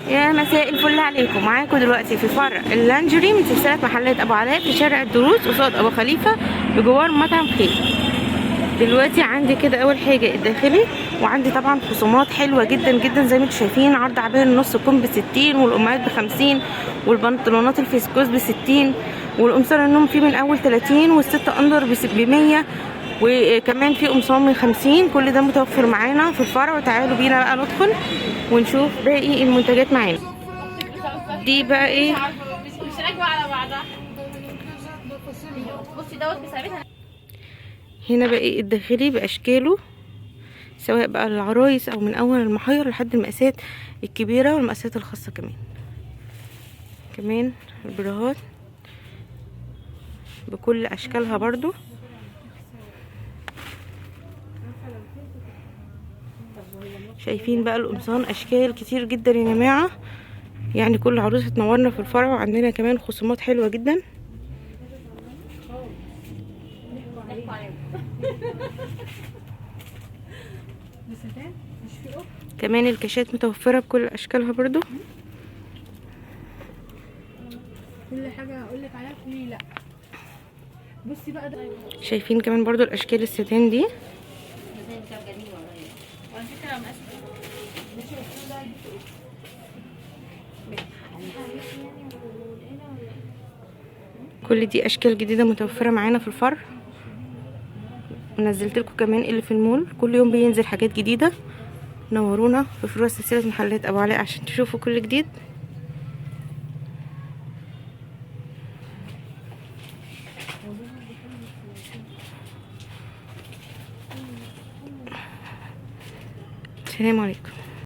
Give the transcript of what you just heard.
يا مساء الفل عليكم. معاكم دلوقتي في فرع اللانجري من سلسله محلات ابو علاء في شارع الدروس قصاد ابو خليفه بجوار مطعم خير. دلوقتي عندي كده اول حاجه الداخلي، وعندي طبعا خصومات حلوه جدا جدا زي ما انتم شايفين. عرض عباية النص كم ب60 والامهات ب50 والبنطلونات الفيسكوز ب60 والقمصان النوم فيه من اول 30 والست اندر ب100 وكمان في قمصان من 50. كل ده متوفر معانا في الفرع. وتعالوا بينا بقى ندخل ونشوف باقي المنتجات معانا. دي بقى ايه؟ مش راكبه على بعضها. بصي دوت بسعرتها. هنا بقى ايه الداخلي باشكاله، سواء بقى للعرايس او من اول المحير لحد المقاسات الكبيره والمقاسات الخاصه. كمان البراهات بكل اشكالها برضو. شايفين بقى القمصان اشكال كتير جدا يا جماعه، يعني كل عروسه تنورنا في الفرع. وعندنا كمان خصومات حلوه جدا. كمان الكاشات متوفره بكل اشكالها برضو. كل حاجه هقول لك عليها قولي لا. بصي بقى ده شايفين كمان برضو الاشكال الستان دي. كل دي اشكال جديده متوفره معانا في الفرع. ونزلت لكم كمان اللي في المول، كل يوم بينزل حاجات جديده. نورونا في فروع سلسله محلات ابو علاء عشان تشوفوا كل جديد. السلام عليكم.